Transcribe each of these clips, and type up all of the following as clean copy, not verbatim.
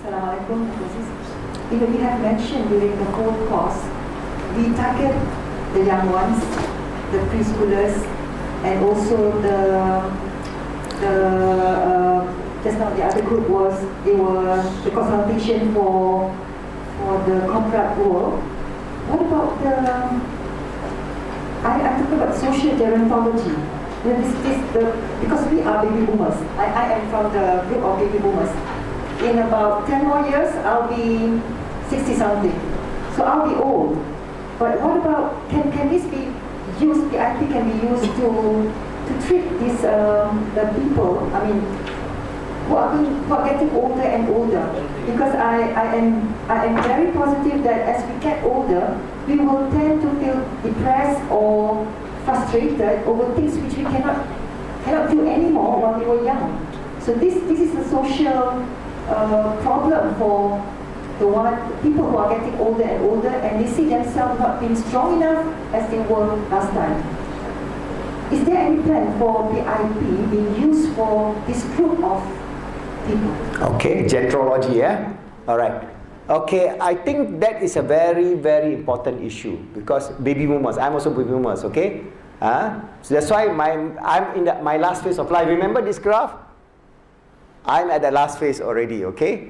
Assalamualaikum. We have mentioned during the whole course, we target the young ones, the preschoolers, and also just now the other group was the consultation for the corporate world. What about I'm talking about social gerontology. Because we are baby boomers. I am from the group of baby boomers. In about 10 more years, I'll be 60 something. So I'll be old. But what about, can this be used, PIP can be used to treat these the people, I mean, who are getting older and older? Because I am very positive that as we get older, we will tend to feel depressed or frustrated over things which we cannot do anymore while we were young. So this is a social problem for the people who are getting older and older, and they see themselves not being strong enough as they were last time. Is there any plan for PIP being used for this group of people? Okay, gerontology, yeah? Alright. Okay, I think that is a very, very important issue because baby boomers, I'm also baby boomers, okay? So that's why I'm in my last phase of life. Remember this graph? I'm at the last phase already, okay?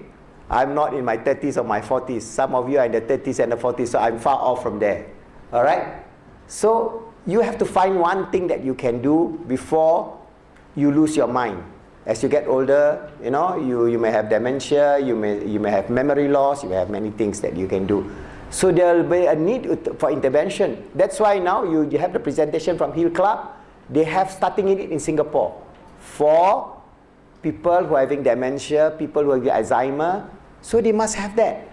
I'm not in my 30s or my 40s. Some of you are in the 30s and the 40s, so I'm far off from there. Alright? So, you have to find one thing that you can do before you lose your mind. As you get older, you know, you may have dementia, you may have memory loss, you may have many things that you can do. So there will be a need for intervention. That's why now you have the presentation from Hill Club. They have starting it in Singapore for people who are having dementia, people who have Alzheimer. So they must have that.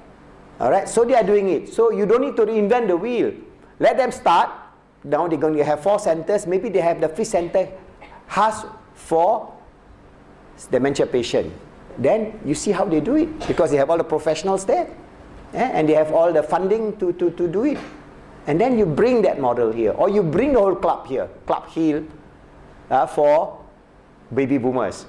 Alright, so they are doing it. So you don't need to reinvent the wheel. Let them start. Now they're going to have 4 centers. Maybe they have the 5th center has for dementia patient. Then you see how they do it because they have all the professionals there, and they have all the funding to do it. And then you bring that model here, or you bring the whole club here, Club Hill, for baby boomers.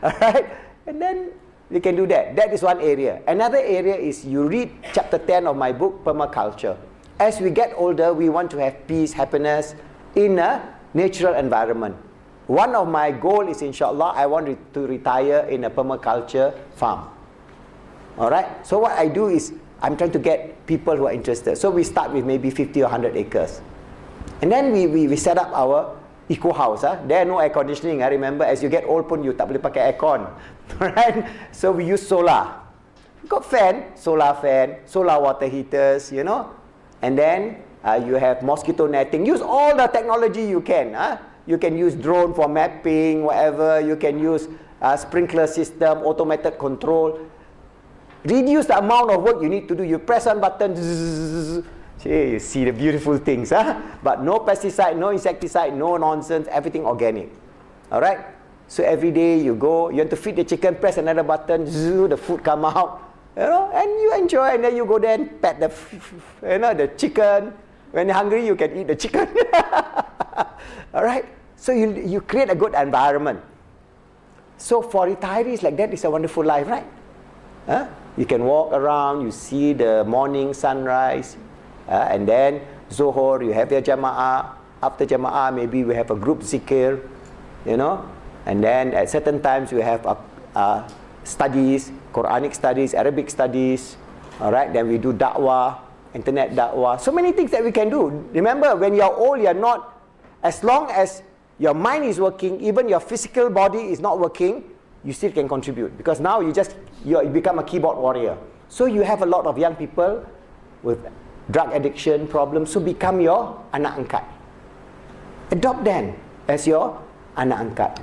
Alright, and then you can do that. That is one area. Another area is you read chapter 10 of my book, Permaculture. As we get older, we want to have peace, happiness in a natural environment. One of my goals is, inshallah, I want to retire in a permaculture farm. Alright? So what I do is, I'm trying to get people who are interested. So we start with maybe 50 or 100 acres. And then we set up our eco house. There are no air conditioning. I remember, as you get old pun, you tak boleh pakai aircon. Alright? So we use solar. We got fan, solar water heaters, you know. And then you have mosquito netting. Use all the technology you can. You can use drone for mapping, whatever. You can use sprinkler system, automated control. Reduce the amount of work you need to do. You press one button, zzz, you see the beautiful things. But no pesticide, no insecticide, no nonsense, everything organic. Alright? So every day you go, you want to feed the chicken, press another button, zzz, the food come out. You know, and you enjoy, and then you go there and pet the chicken. When you're hungry, you can eat the chicken. Alright? So you create a good environment. So for retirees like that, it's a wonderful life, right? You can walk around, you see the morning sunrise, and then Zohor, you have your Jama'ah. After Jama'ah, maybe we have a group zikir, you know. And then at certain times, we have studies, Quranic studies, Arabic studies. Alright, then we do da'wah, internet da'wah. So many things that we can do. Remember, when you're old, you're not, as long as your mind is working, even your physical body is not working, you still can contribute. Because now you become a keyboard warrior. So you have a lot of young people with drug addiction problems, so become your anak angkat. Adopt them as your anak angkat.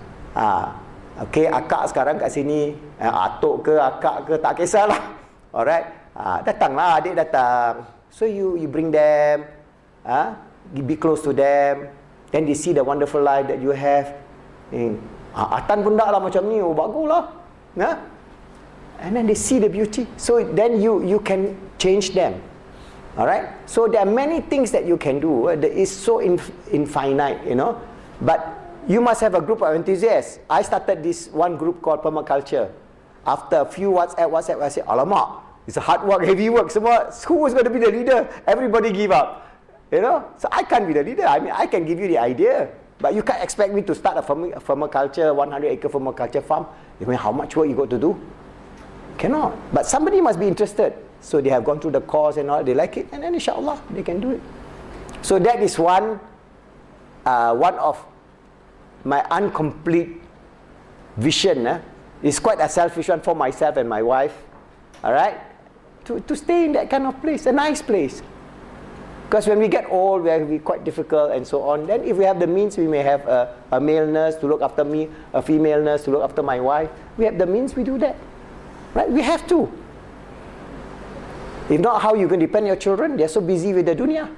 Okay, akak sekarang kat sini, atuk ke, akak ke, tak kisahlah. Alright, datanglah, adik datang. So you bring them, be close to them, then they see the wonderful life that you have. Atan pun tak lah macam ni, oh baguslah. And then they see the beauty. So then you can change them. Alright, so there are many things that you can do. That is so infinite, you know. But you must have a group of enthusiasts. I started this one group called Permaculture. After a few WhatsApp, I say, alamak, it's a hard work, heavy work, semua. Who was going to be the leader? Everybody give up. You know? So I can't be the leader. I mean, I can give you the idea. But you can't expect me to start a permaculture, 100-acre permaculture farm. I mean, how much work you got to do? Cannot. But somebody must be interested. So they have gone through the course and all, they like it, and then inshallah, they can do it. So that is one of my incomplete vision. It's quite a selfish one for myself and my wife. Alright? To stay in that kind of place, a nice place. Because when we get old, we will be quite difficult and so on. Then if we have the means, we may have a male nurse to look after me, a female nurse to look after my wife. We have the means, we do that. Right? We have to. If not, how you can depend on your children? They're so busy with the dunya.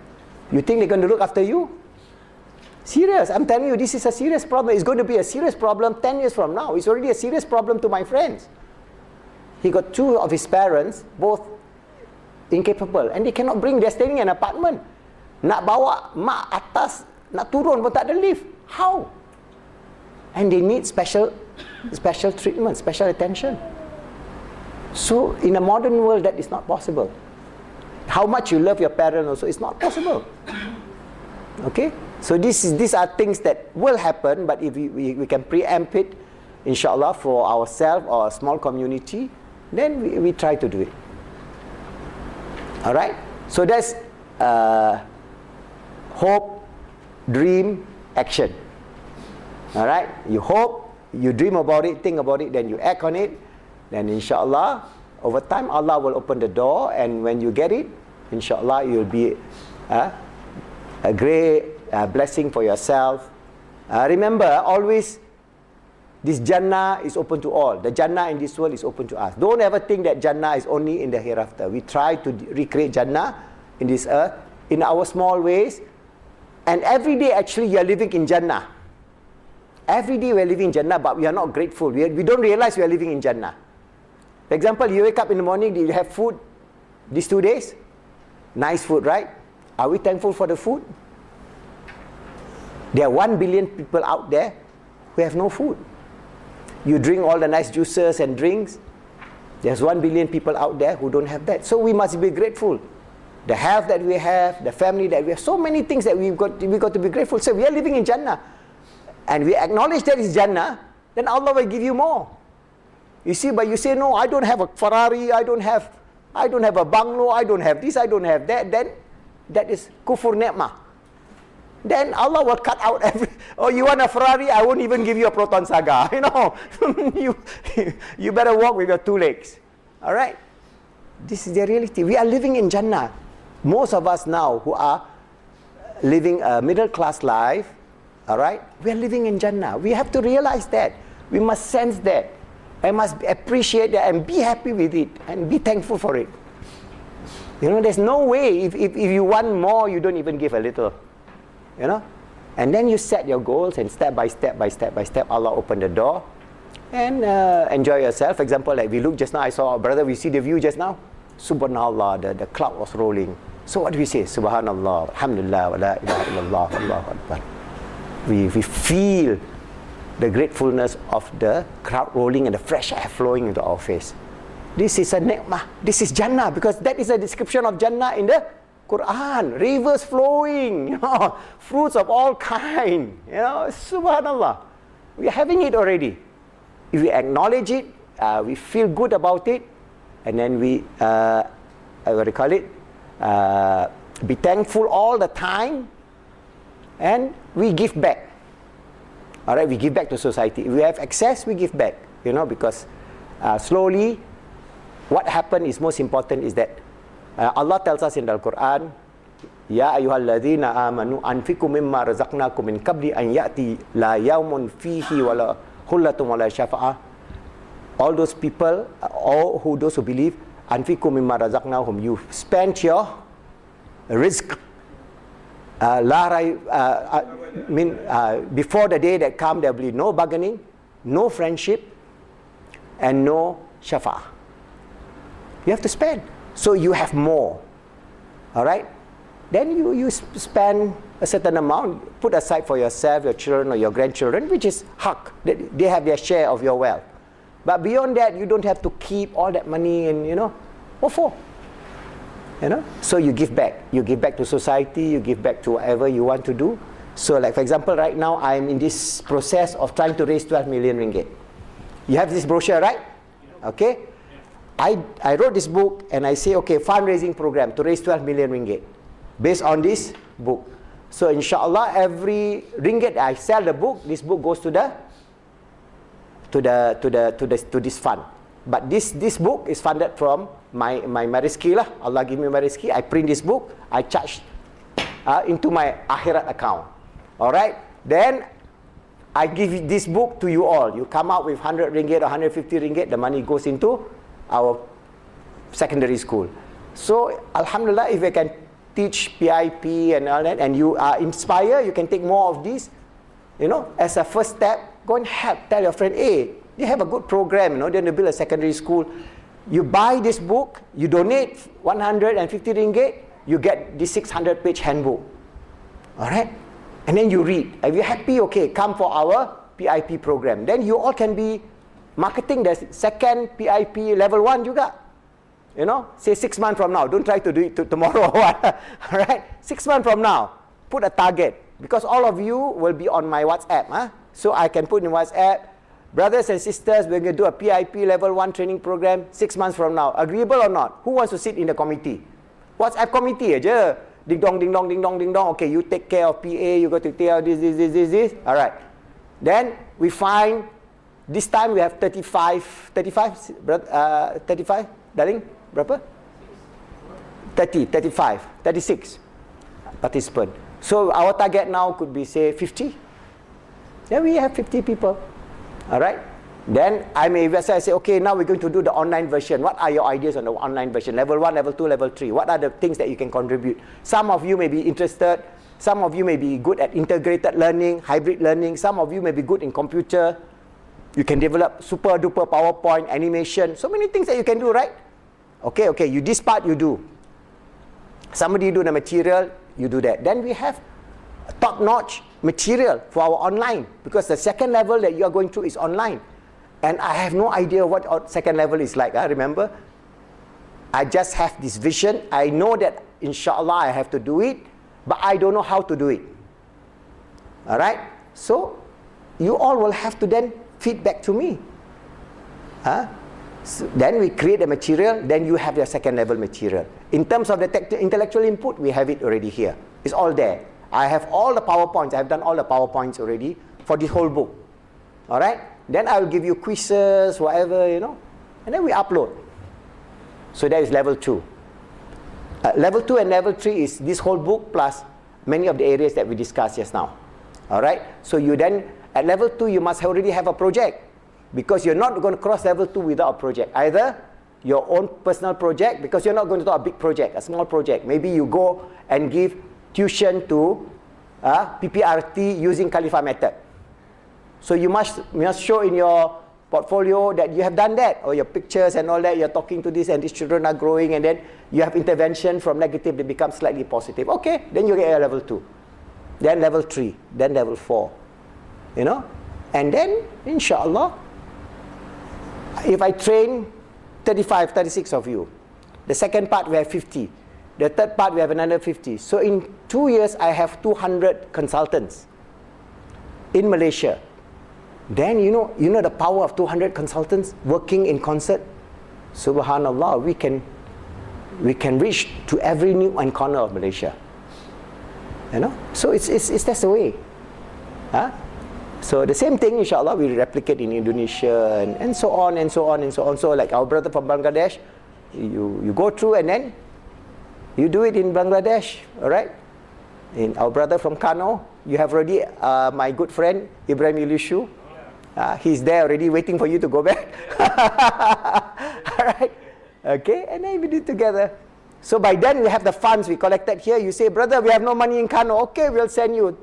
You think they're going to look after you? Serious. I'm telling you, this is a serious problem. It's going to be a serious problem 10 years from now. It's already a serious problem to my friends. He got 2 of his parents, both incapable, and they cannot bring, they're staying in an apartment. Nak bawa mak atas, nak turun pun tak ada lift. How? And they need special treatment, special attention. So in a modern world, that is not possible. How much you love your parent also, it's not possible. Okay? So these are things that will happen, but if we can preempt it, inshallah, for ourselves or a small community, then we try to do it. Alright? So that's hope, dream, action. Alright? You hope, you dream about it, think about it, then you act on it. Then inshallah, over time Allah will open the door, and when you get it, inshallah you'll be a great blessing for yourself. Remember, always this Jannah is open to all. The Jannah in this world is open to us. Don't ever think that Jannah is only in the hereafter. We try to recreate Jannah in this earth in our small ways, and every day actually you are living in Jannah. Every day we are living in Jannah, but we are not grateful. We don't realize we are living in Jannah. For example, you wake up in the morning, do you have food these 2 days? Nice food, right? Are we thankful for the food? There are 1 billion people out there who have no food. You drink all the nice juices and drinks. There's 1 billion people out there who don't have that. So we must be grateful. The health that we have, the family that we have, so many things that we've got to be grateful. So we are living in Jannah. And we acknowledge that is Jannah, then Allah will give you more. You see, but you say, no, I don't have a Ferrari, I don't have a bungalow, I don't have this, I don't have that, then that is kufur ni'mah. Then Allah will cut out oh, you want a Ferrari, I won't even give you a Proton Saga. You know, you better walk with your 2 legs. Alright? This is the reality. We are living in Jannah. Most of us now who are living a middle class life, alright, we are living in Jannah. We have to realize that. We must sense that. I must appreciate that and be happy with it and be thankful for it. You know, there's no way if you want more, you don't even give a little. You know? And then you set your goals, and step by step, Allah open the door and enjoy yourself. For example, like we look just now, I saw our brother, we see the view just now. Subhanallah, the cloud was rolling. So what do we say? Subhanallah, Alhamdulillah, wa la ilaha illallah, Allahu Akbar. We feel the gratefulness of the crowd rolling and the fresh air flowing into our face. This is a ni'mah. This is Jannah, because that is a description of Jannah in the Quran. Rivers flowing, you know, fruits of all kind. You know, subhanallah. We are having it already. If we acknowledge it, we feel good about it, and then we, what do you call it? Be thankful all the time, and we give back. Alright, we give back to society. If we have excess, we give back. You know, because slowly, what happened is most important is that Allah tells us in the Quran, Ya ayyuhalladhina amanu anfiqu mimma razaqnakum min qabli an ya'ti la yawmun fihi wala khullatun wala shafa'ah. All those people, those who believe, anfiqu mimma razaqnahum, you spent your rizq before the day that come, there will be no bargaining, no friendship, and no shafa'ah. You have to spend. So you have more. Alright? Then you spend a certain amount, put aside for yourself, your children or your grandchildren, which is haq. They have their share of your wealth. But beyond that, you don't have to keep all that money and, what for? So you give back. You give back to society, you give back to whatever you want to do. So like for example, right now, I'm in this process of trying to raise 12 million ringgit. You have this brochure, right? Okay. I wrote this book and I say, okay, fundraising program to raise 12 million ringgit based on this book. So inshallah, every ringgit I sell the book, this book goes to this fund. But this book is funded from my rezeki lah. Allah give me my rezeki. I print this book. I charge into my akhirat account. All right. Then I give this book to you all. You come out with 100 ringgit or 150 ringgit. The money goes into our secondary school. So alhamdulillah, if I can teach PIP and all that, and you are inspired, you can take more of this. As a first step, go and help. Tell your friend, hey, you have a good program. They're going to build a secondary school. You buy this book, you donate 150 ringgit, you get this 600-page handbook. All right? And then you read. If you're happy, okay, come for our PIP program. Then you all can be marketing the second PIP level 1 juga. Say 6 months from now. Don't try to do it tomorrow or what. All right? 6 months from now, put a target. Because all of you will be on my WhatsApp. So I can put in WhatsApp, brothers and sisters, we're going to do a PIP level 1 training program 6 months from now. Agreeable or not? Who wants to sit in the committee? WhatsApp committee aja. Ding dong, ding dong, ding dong, ding dong. Okay, you take care of PA, you go to take care of this. All right. Then we find, this time we have 35, darling? Berapa? 36 participants. So our target now could be, say, 50. Then we have 50 people. All right? Then I may say, okay, now we're going to do the online version. What are your ideas on the online version? Level 1, level 2, level 3. What are the things that you can contribute? Some of you may be interested. Some of you may be good at integrated learning, hybrid learning. Some of you may be good in computer. You can develop super duper PowerPoint, animation. So many things that you can do, right? Okay, you this part you do. Somebody do the material, you do that. Then we have top-notch material for our online, because the second level that you are going through is online. And I have no idea what our second level is like. Remember, I just have this vision. I know that inshallah I have to do it, but I don't know how to do it. All right? So you all will have to then feed back to me. So then we create the material, then you have your second level material. In terms of the intellectual input, we have it already here. It's all there. I have all the PowerPoints. I have done all the PowerPoints already for this whole book. All right? Then I will give you quizzes, whatever, and then we upload. So that is level 2. Level 2 and level 3 is this whole book plus many of the areas that we discussed just now. All right? So you then, at level 2, you must already have a project, because you're not going to cross level 2 without a project. Either your own personal project, because you're not going to do a big project, a small project. Maybe you go and give tuition to PPRT using Khalifa method. So you must show in your portfolio that you have done that, or your pictures and all that. You're talking to this, and these children are growing, and then you have intervention from negative, they become slightly positive. Okay, then you get a level 2, then level 3, then level 4. And then inshallah, if I train 35, 36 of you, the second part we have 50, the third part we have another 50. So in 2 years, I have 200 consultants in Malaysia. Then you know the power of 200 consultants working in concert. Subhanallah, we can reach to every nook and corner of Malaysia. So it's that's the way. So the same thing, inshallah, we replicate in Indonesia and so on and so on and so on. So like our brother from Bangladesh, you go through and then you do it in Bangladesh, all right? In our brother from Kano, you have already my good friend Ibrahim Ilishu. He's there already waiting for you to go back. All right? Okay, and then we do it together. So by then we have the funds we collected here. You say, brother, we have no money in Kano. Okay, we'll send you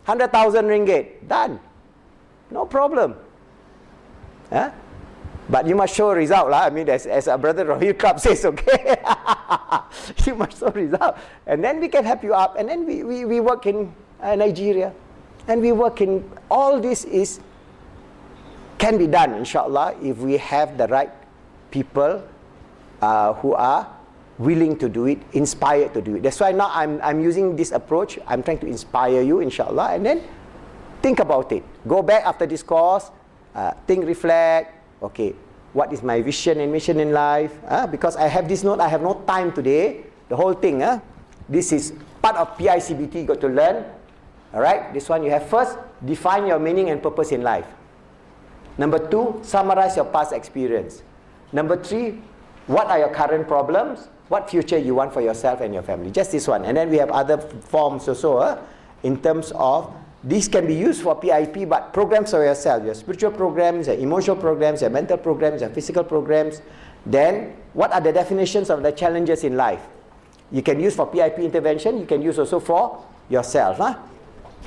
100,000 ringgit. Done. No problem. But you must show result. I mean, as our brother Rahil Club says, okay? You must show result. And then we can help you up. And then we work in Nigeria. And we work in, all this is can be done, inshallah, if we have the right people who are willing to do it, inspired to do it. That's why now I'm using this approach. I'm trying to inspire you, inshallah, and then think about it. Go back after this course, think, reflect. Okay, what is my vision and mission in life? Because I have this note, I have no time today. The whole thing, this is part of PICBT you got to learn. Alright, this one you have first, define your meaning and purpose in life. Number 2, summarize your past experience. Number 3, what are your current problems? What future you want for yourself and your family? Just this one. And then we have other forms also, in terms of, these can be used for PIP, but programs for yourself, your spiritual programs, your emotional programs, your mental programs, your physical programs. Then, what are the definitions of the challenges in life? You can use for PIP intervention, you can use also for yourself.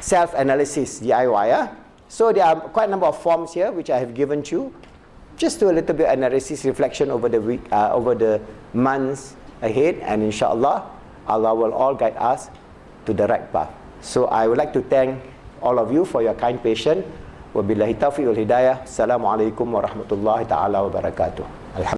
Self-analysis, DIY. So there are quite a number of forms here which I have given you. Just do a little bit of analysis, reflection over the week, over the months ahead, and inshallah, Allah will all guide us to the right path. So I would like to thank all of you for your kind patience. Wabillahi taufiq wal hidayah. Assalamualaikum warahmatullahi ta'ala wabarakatuh.